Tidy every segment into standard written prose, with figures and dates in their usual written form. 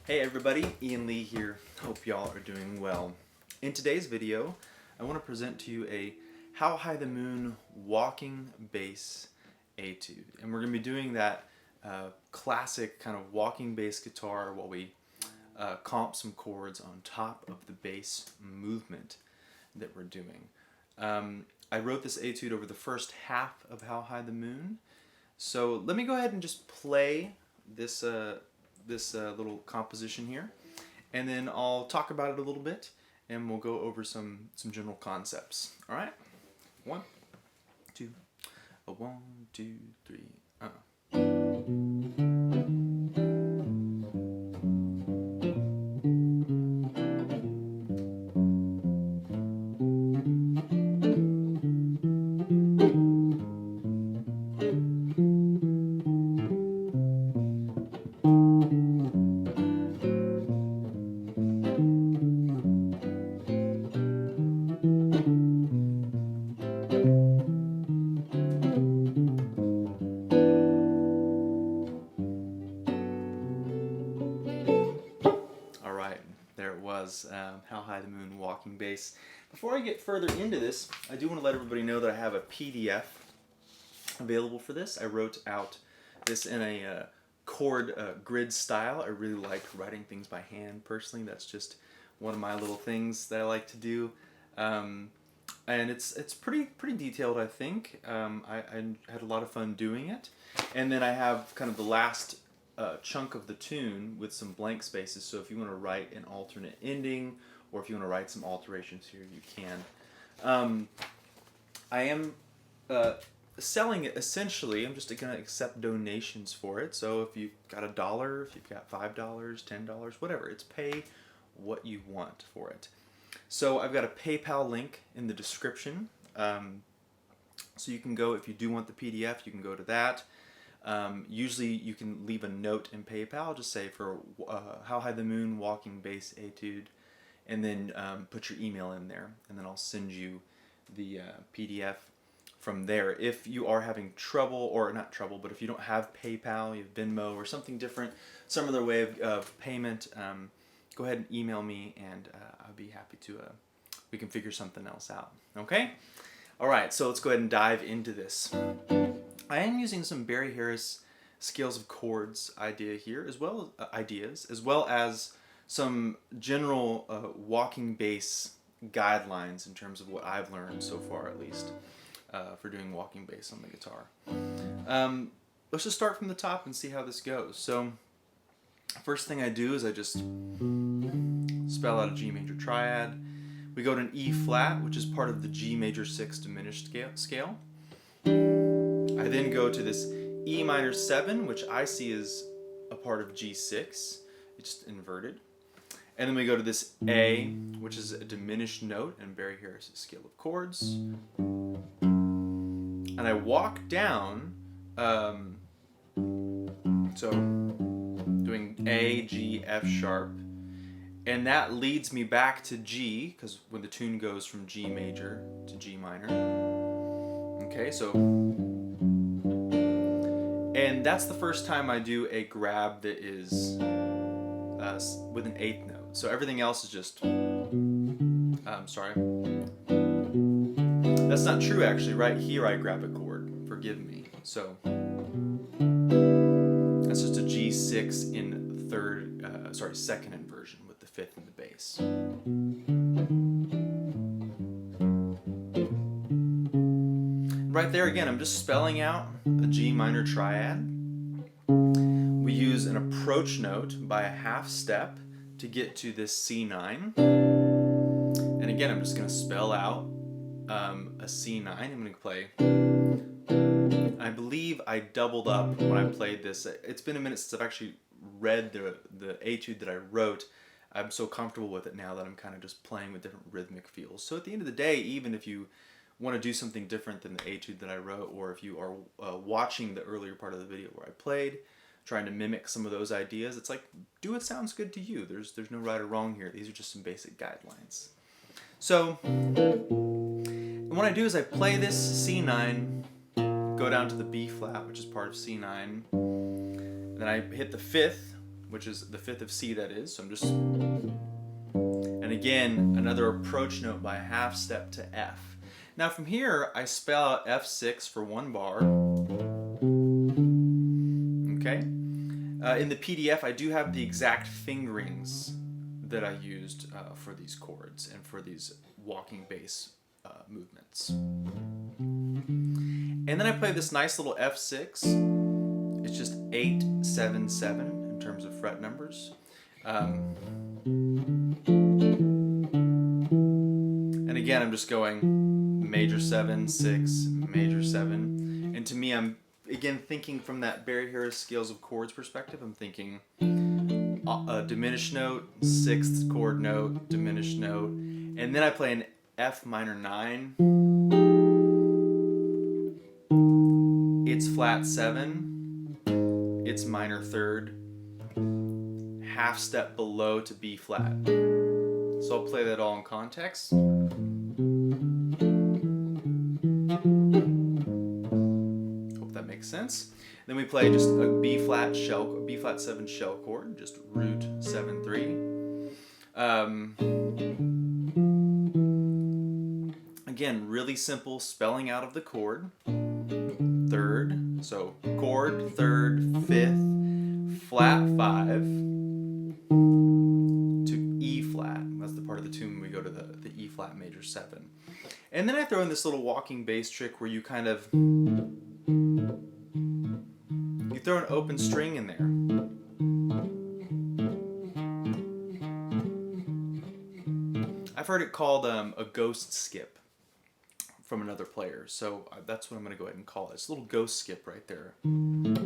Hey everybody, Ian Lee here. Hope y'all are doing well. In today's video, I want to present to you a How High the Moon walking bass etude. And we're going to be doing that classic kind of walking bass guitar while we comp some chords on top of the bass movement that we're doing. I wrote this etude over the first half of How High the Moon. So let me go ahead and just play this little composition here, and then I'll talk about it a little bit, and we'll go over some general concepts. All right, 1, 2, 1, 2, 3. How High the Moon walking bass. Before I get further into this, I do want to let everybody know that I have a PDF available for this. I wrote out this in a chord grid style. I really like writing things by hand personally. That's just one of my little things that I like to do. And it's pretty detailed, I think. I had a lot of fun doing it. And then I have kind of the last chunk of the tune with some blank spaces, so if you want to write an alternate ending or if you want to write some alterations here, you can. I am selling it essentially. I'm just going to accept donations for it, so if you've got $1, if you've got $5, $10, whatever, it's pay what you want for it. So I've got a PayPal link in the description, so you can go, if you do want the PDF, you can go to that. Usually you can leave a note in PayPal, just say for How High the Moon walking bass etude, and then put your email in there, and then I'll send you the PDF from there. If you are having trouble, or not trouble, but if you don't have PayPal, you have Venmo or something different, some other way of payment, go ahead and email me, and I'll be happy to, we can figure something else out. Okay? Alright, so let's go ahead and dive into this. I am using some Barry Harris scales of chords idea here, as well as some general walking bass guidelines in terms of what I've learned so far, at least, for doing walking bass on the guitar. Let's just start from the top and see how this goes. So, first thing I do is I just spell out a G major triad. We go to an E flat, which is part of the G major 6 diminished scale. I then go to this E minor 7, which I see as a part of G6. It's just inverted. And then we go to this A, which is a diminished note in Barry Harris' scale of chords. And I walk down, so doing A, G, F sharp. And that leads me back to G, because when the tune goes from G major to G minor. Okay, so... And that's the first time I do a grab that is with an 8th note. So everything else is just... sorry. That's not true, actually. Right here I grab a chord. Forgive me. So that's just a G6 in second inversion with the 5th in the bass. Right there again, I'm just spelling out a G minor triad. We use an approach note by a half step to get to this C9. And again, I'm just going to spell out a C9. I'm going to play. I believe I doubled up when I played this. It's been a minute since I've actually read the etude that I wrote. I'm so comfortable with it now that I'm kind of just playing with different rhythmic feels. So at the end of the day, even if you want to do something different than the etude that I wrote, or if you are watching the earlier part of the video where I played, trying to mimic some of those ideas, it's like, do what sounds good to you. There's no right or wrong here. These are just some basic guidelines. So, and what I do is I play this C9, go down to the B flat, which is part of C9, and then I hit the 5th, which is the 5th of C, that is. So I'm just, and again, another approach note by a half step to F. Now from here, I spell out F6 for 1 bar. Okay. In the PDF, I do have the exact fingerings that I used for these chords and for these walking bass movements. And then I play this nice little F6. It's just 8, 7, 7 in terms of fret numbers. And again, I'm just going major 7, 6, major 7. And to me, I'm again thinking from that Barry Harris scales of chords perspective. I'm thinking a diminished note, 6th chord note, diminished note, and then I play an F minor 9. It's flat 7. It's minor 3rd. Half step below to B flat. So I'll play that all in context. Hope that makes sense. Then we play just a B flat 7 shell chord, just root 7 3. Again, really simple spelling out of the chord. 3rd, so chord, 3rd, 5th, flat 5 to E flat. That's the part of the tune when we go to the E flat major 7. And then I throw in this little walking bass trick where you kind of throw an open string in there. I've heard it called a ghost skip from another player, so that's what I'm going to go ahead and call it. It's a little ghost skip right there. And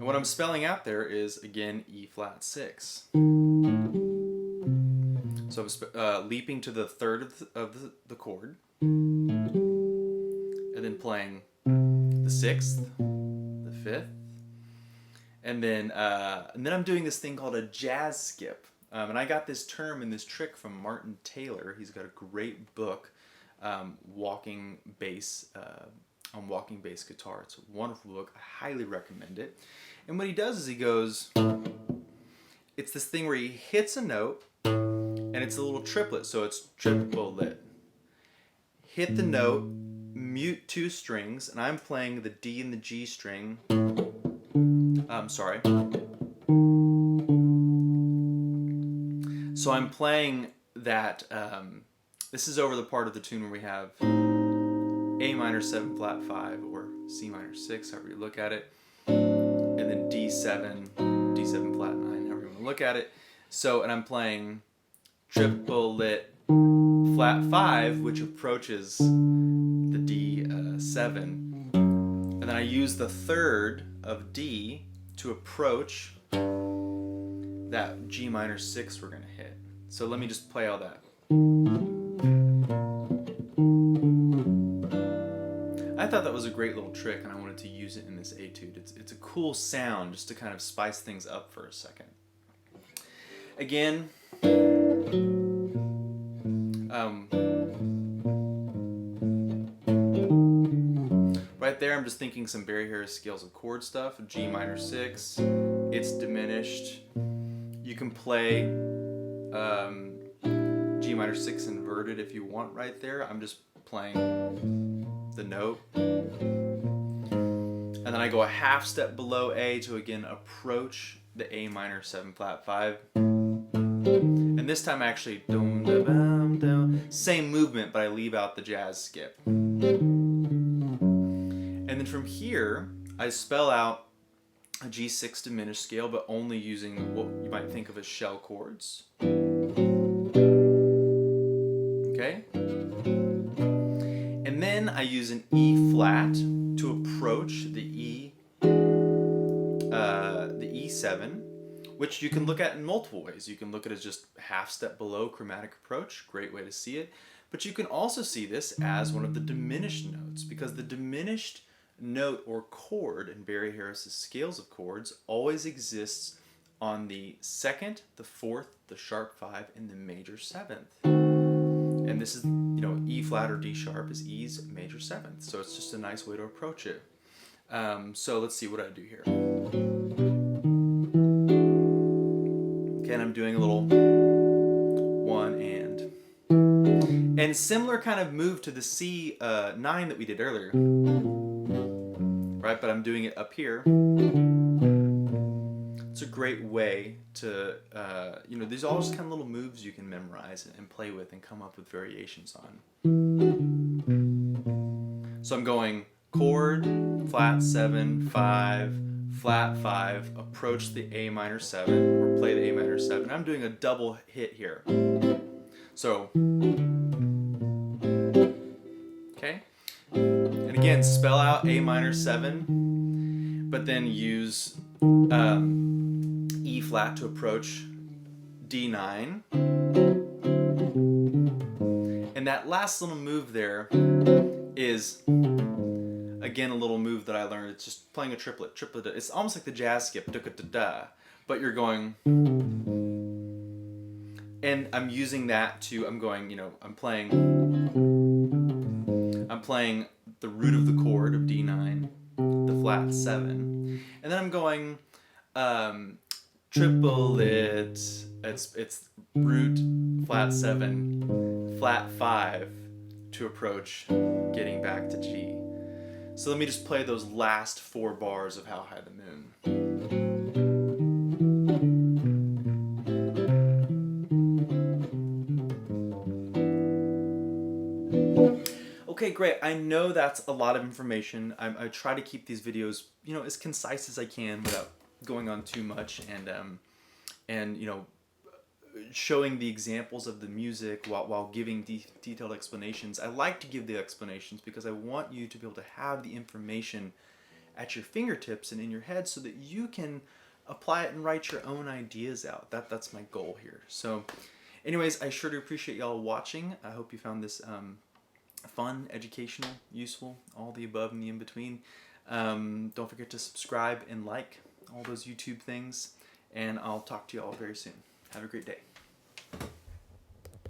what I'm spelling out there is, again, E flat 6. So I'm leaping to the 3rd of the chord, and then playing the 6th, the 5th, and then I'm doing this thing called a jazz skip. And I got this term and this trick from Martin Taylor. He's got a great book, walking bass guitar. It's a wonderful book. I highly recommend it. And what he does is he goes, it's this thing where he hits a note, and it's a little triplet, so it's triplet. Hit the note, mute 2 strings, and I'm playing the D and the G string. So I'm playing that, this is over the part of the tune where we have A minor 7 flat 5 or C minor 6, however you look at it, and then D7 flat 9, however you want to look at it. So, and I'm playing triplet flat 5, which approaches the D7, and then I use the 3rd of D to approach that G minor 6 we're going to hit. So let me just play all that. I thought that was a great little trick, and I wanted to use it in this etude. It's a cool sound just to kind of spice things up for a second. Again, right there I'm just thinking some Barry Harris scales of chord stuff. G minor 6, it's diminished. You can play G minor 6 inverted if you want right there. I'm just playing the note. And then I go a half step below A to again approach the A minor 7 flat 5. And this time I actually same movement, but I leave out the jazz skip. And then from here, I spell out a G6 diminished scale, but only using what you might think of as shell chords. Okay? And then I use an E flat to approach the E7, which you can look at in multiple ways. You can look at it as just half step below chromatic approach, great way to see it. But you can also see this as one of the diminished notes, because the diminished note or chord in Barry Harris's scales of chords always exists on the 2nd, the 4th, the sharp 5, and the major 7th. And this is, E flat or D sharp is E's major 7th. So it's just a nice way to approach it. So let's see what I do here. Okay, and I'm doing a little one and similar kind of move to the C9 that we did earlier, right? But I'm doing it up here. It's a great way to, you know, these are all just kind of little moves you can memorize and play with and come up with variations on. So I'm going chord, flat 7, 5, flat 5, approach the A minor 7, or play the A minor 7. I'm doing a double hit here. So, okay. And again, spell out A minor 7, but then use E flat to approach D9. And that last little move there is, again, a little move that I learned. It's just playing a triplet. It's almost like the jazz skip, da-da-da-da, but you're going, and I'm using that to, I'm going, you know, I'm playing the root of the chord of D9, the flat 7, and then I'm going triplet, it's root, flat 7, flat 5 to approach getting back to G. So let me just play those last 4 bars of How High the Moon. Okay, great. I know that's a lot of information. I try to keep these videos, you know, as concise as I can without going on too much, and you know, showing the examples of the music while giving detailed explanations. I like to give the explanations because I want you to be able to have the information at your fingertips and in your head so that you can apply it and write your own ideas out. That's my goal here. So anyways, I sure do appreciate y'all watching. I hope you found this fun, educational, useful, all the above and the in between. Don't forget to subscribe and like all those YouTube things, and I'll talk to you all very soon. Have a great day.